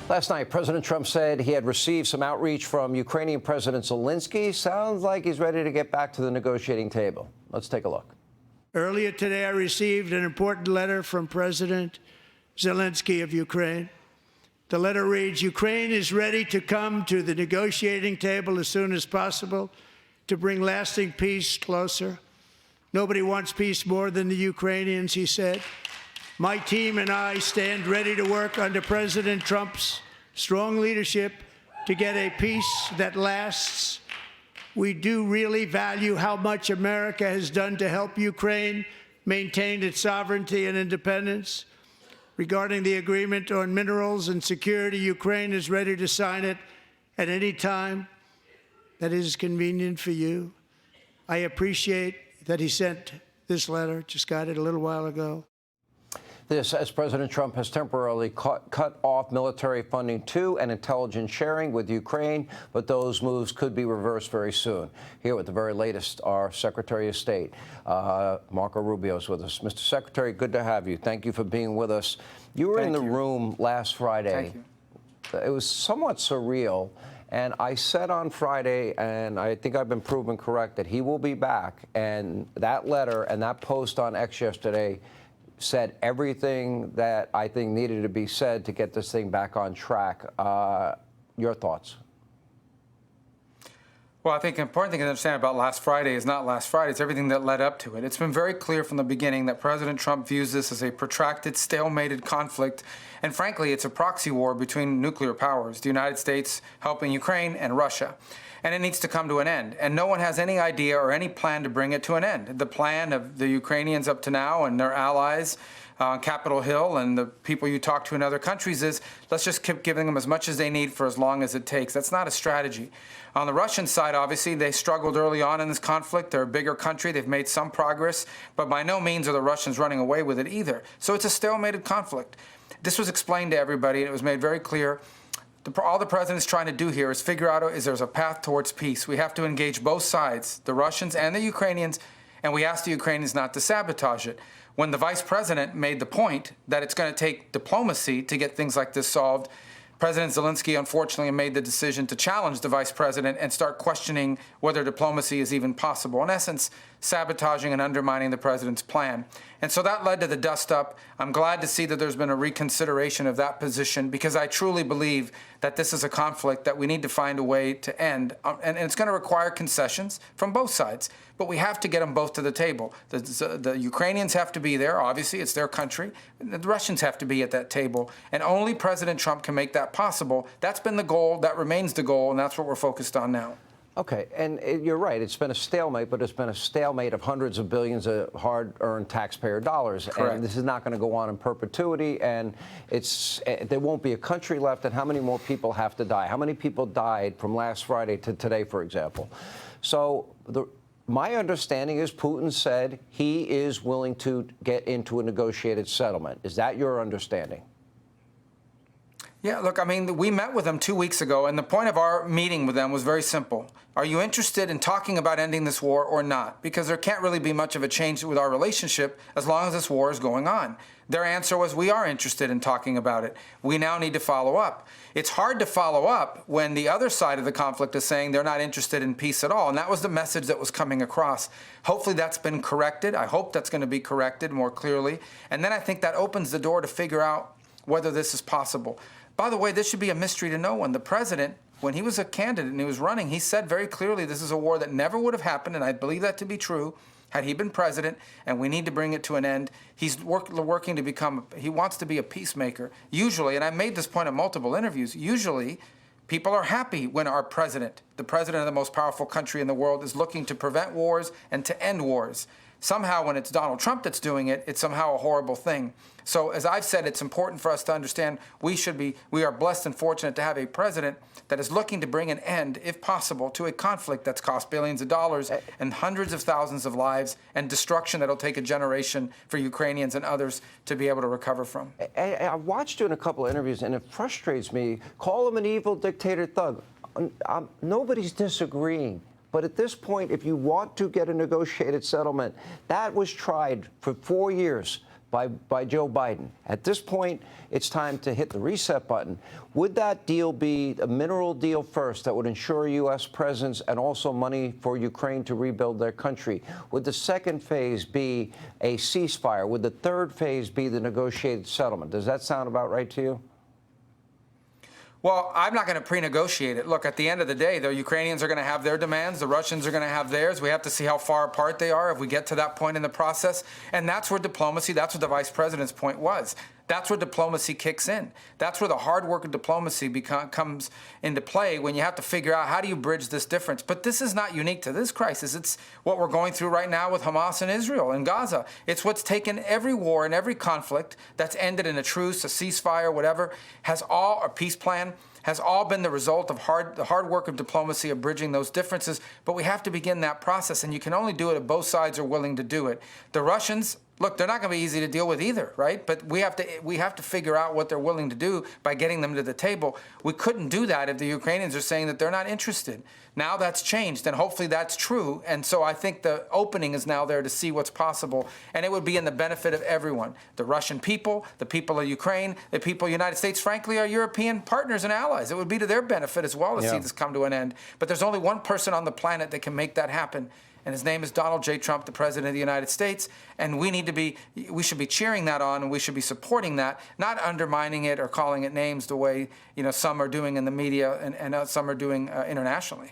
Last night, President Trump said he had received some outreach from Ukrainian President Zelensky. Sounds like he's ready to get back to the negotiating table. Let's take a look. Earlier today, I received an important letter from President Zelensky of Ukraine. The letter reads, Ukraine is ready to come to the negotiating table as soon as possible to bring lasting peace closer. Nobody wants peace more than the Ukrainians, he said. My team and I stand ready to work under President Trump's strong leadership to get a peace that lasts. We do really value how much America has done to help Ukraine maintain its sovereignty and independence. Regarding the agreement on minerals and security, Ukraine is ready to sign it at any time that is convenient for you. I appreciate that he sent this letter, just got it a little while ago. This, as President Trump has temporarily cut off military funding to and intelligence sharing with Ukraine, but those moves could be reversed very soon. Here with the very latest, our Secretary of State, Marco Rubio, is with us. Mr. Secretary, good to have you. Thank you for being with us. You were in the room last Friday. Thank you. It was somewhat surreal. And I said on Friday, and I think I've been proven correct, that he will be back. And that letter and that post on X yesterday said everything that I think needed to be said to get this thing back on track. Your thoughts? Well, I think the important thing to understand about last Friday is not last Friday, it's everything that led up to it. It's been very clear from the beginning that President Trump views this as a protracted, stalemated conflict, and frankly, it's a proxy war between nuclear powers, the United States helping Ukraine and Russia. And it needs to come to an end. And no one has any idea or any plan to bring it to an end. The plan of the Ukrainians up to now and their allies on Capitol Hill and the people you talk to in other countries is, let's just keep giving them as much as they need for as long as it takes. That's not a strategy. On the Russian side, obviously, they struggled early on in this conflict. They're a bigger country. They've made some progress, but by no means are the Russians running away with it either. So it's a stalemated conflict. This was explained to everybody, and it was made very clear. All the president's trying to do here is figure out is there's a path towards peace. We have to engage both sides, the Russians and the Ukrainians, and we ask the Ukrainians not to sabotage it. When the vice president made the point that it's going to take diplomacy to get things like this solved, President Zelensky, unfortunately, made the decision to challenge the vice president and start questioning whether diplomacy is even possible. In essence, sabotaging and undermining the president's plan. And so that led to the dust-up. I'm glad to see that there's been a reconsideration of that position because I truly believe that this is a conflict that we need to find a way to end. And it's going to require concessions from both sides. But we have to get them both to the table. The Ukrainians have to be there. Obviously, it's their country. The Russians have to be at that table. And only President Trump can make that possible. That's been the goal. That remains the goal. And that's what we're focused on now. Okay, and you're right. It's been a stalemate, but it's been a stalemate of hundreds of billions of hard-earned taxpayer dollars. Correct. And this is not going to go on in perpetuity, and there won't be a country left, and how many more people have to die? How many people died from last Friday to today, for example? So my understanding is Putin said he is willing to get into a negotiated settlement. Is that your understanding? Yeah, look, I mean, we met with them 2 weeks ago, and the point of our meeting with them was very simple. Are you interested in talking about ending this war or not? Because there can't really be much of a change with our relationship as long as this war is going on. Their answer was, we are interested in talking about it. We now need to follow up. It's hard to follow up when the other side of the conflict is saying they're not interested in peace at all, and that was the message that was coming across. Hopefully that's been corrected. I hope that's going to be corrected more clearly. And then I think that opens the door to figure out whether this is possible. By the way, this should be a mystery to no one. The president, when he was a candidate and he was running, he said very clearly this is a war that never would have happened, and I believe that to be true, had he been president, and we need to bring it to an end. He's working to become, he wants to be a peacemaker. Usually, and I made this point in multiple interviews, usually people are happy when our president, the president of the most powerful country in the world, is looking to prevent wars and to end wars. Somehow, when it's Donald Trump that's doing it, it's somehow a horrible thing. So, as I've said, it's important for us to understand we are blessed and fortunate to have a president that is looking to bring an end, if possible, to a conflict that's cost billions of dollars and hundreds of thousands of lives and destruction that'll take a generation for Ukrainians and others to be able to recover from. I watched you in a couple of interviews, and it frustrates me. Call him an evil dictator thug. Nobody's disagreeing. But at this point, if you want to get a negotiated settlement, that was tried for 4 years by Joe Biden. At this point, it's time to hit the reset button. Would that deal be a mineral deal first that would ensure U.S. presence and also money for Ukraine to rebuild their country? Would the second phase be a ceasefire? Would the third phase be the negotiated settlement? Does that sound about right to you? Well, I'm not going to pre-negotiate it. Look, at the end of the day, the Ukrainians are going to have their demands. The Russians are going to have theirs. We have to see how far apart they are if we get to that point in the process. And that's where diplomacy, that's what the vice president's point was. That's where diplomacy kicks in. That's where the hard work of diplomacy comes into play, when you have to figure out how do you bridge this difference. But this is not unique to this crisis. It's what we're going through right now with Hamas and Israel and Gaza. It's what's taken every war and every conflict that's ended in a truce, a ceasefire, whatever, a peace plan, has all been the result of the hard work of diplomacy, of bridging those differences. But we have to begin that process, and you can only do it if both sides are willing to do it. The Russians, look, they're not going to be easy to deal with either, right? But we have to figure out what they're willing to do by getting them to the table. We couldn't do that if the Ukrainians are saying that they're not interested. Now that's changed, and hopefully that's true. And so I think the opening is now there to see what's possible, and it would be in the benefit of everyone. The Russian people, the people of Ukraine, the people of the United States, frankly, our European partners and allies. It would be to their benefit as well to see this come to an end. But there's only one person on the planet that can make that happen, and his name is Donald J. Trump, the President of the United States. And we should be cheering that on, and we should be supporting that, not undermining it or calling it names the way some are doing in the media and some are doing internationally.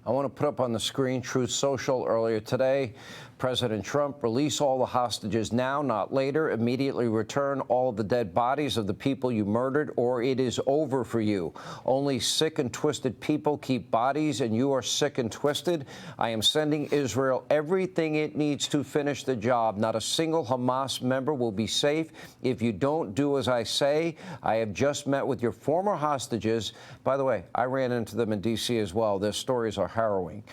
I want to put up on the screen Truth Social earlier today. President Trump, release all the hostages now, not later. Immediately return all of the dead bodies of the people you murdered, or it is over for you. Only sick and twisted people keep bodies, and you are sick and twisted. I am sending Israel everything it needs to finish the job. Not a single Hamas member will be safe if you don't do as I say. I have just met with your former hostages. By the way, I ran into them in D.C. as well. Their stories are harrowing.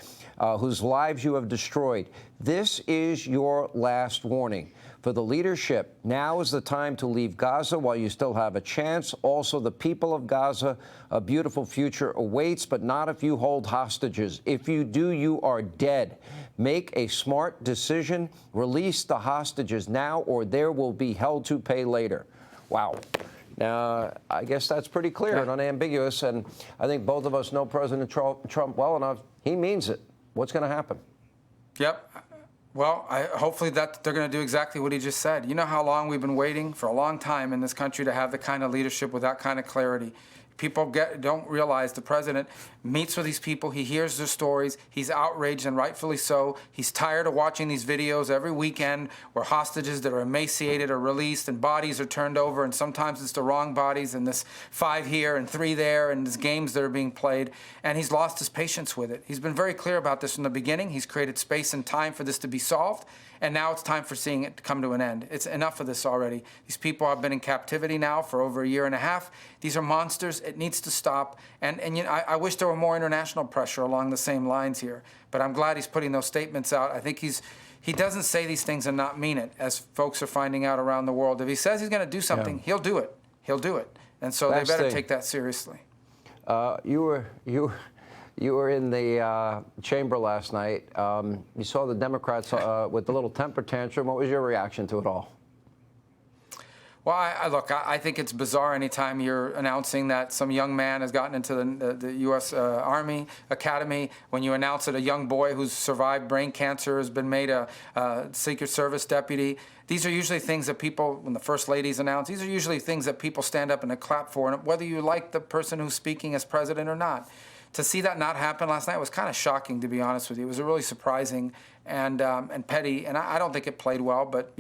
Whose lives you have destroyed. This is your last warning. For the leadership, now is the time to leave Gaza while you still have a chance. Also, the people of Gaza, a beautiful future awaits, but not if you hold hostages. If you do, you are dead. Make a smart decision. Release the hostages now, or there will be hell to pay later. Wow. Now, I guess that's pretty clear and unambiguous, and I think both of us know President Trump well enough. He means it. What's going to happen? Yep. Well, hopefully that they're going to do exactly what he just said. You know how long we've been waiting for a long time in this country to have the kind of leadership with that kind of clarity. People don't realize the president meets with these people. He hears their stories. He's outraged, and rightfully so. He's tired of watching these videos every weekend where hostages that are emaciated are released and bodies are turned over, and sometimes it's the wrong bodies, and this 5 here and 3 there, and these games that are being played. And he's lost his patience with it. He's been very clear about this from the beginning. He's created space and time for this to be solved. And now it's time for seeing it come to an end. It's enough of this already. These people have been in captivity now for over 1.5 years. These are monsters. It needs to stop. And I wish there were more international pressure along the same lines here. But I'm glad he's putting those statements out. I think he doesn't say these things and not mean it, as folks are finding out around the world. If he says he's going to do something, he'll do it. He'll do it. And so they better take that seriously. You were in the chamber last night. You saw the Democrats with the little temper tantrum. What was your reaction to it all? Well, I think it's bizarre anytime you're announcing that some young man has gotten into the U.S. Army Academy, when you announce that a young boy who's survived brain cancer has been made a Secret Service deputy. These are usually things that people, when the First Lady's announced, these are usually things that people stand up and clap for, and whether you like the person who's speaking as president or not. To see that not happen last night was kind of shocking, to be honest with you. It was really surprising and petty, and I don't think it played well, but,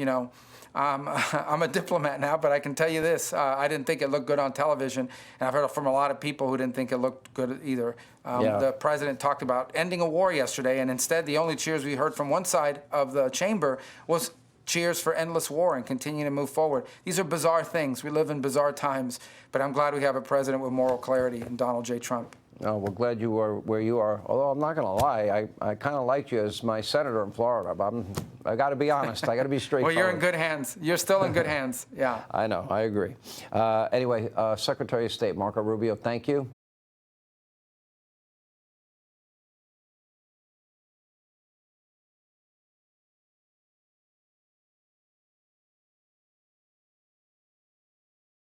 I'm a diplomat now, but I can tell you this. I didn't think it looked good on television, and I've heard from a lot of people who didn't think it looked good either. The president talked about ending a war yesterday, and instead the only cheers we heard from one side of the chamber was cheers for endless war and continuing to move forward. These are bizarre things. We live in bizarre times, but I'm glad we have a president with moral clarity in Donald J. Trump. Oh, we're glad you are where you are. Although I'm not going to lie, I kind of liked you as my senator in Florida. I got to be honest. I got to be straightforward. Well, you're in good hands. You're still in good hands. Yeah. I know. I agree. Anyway, Secretary of State Marco Rubio, thank you.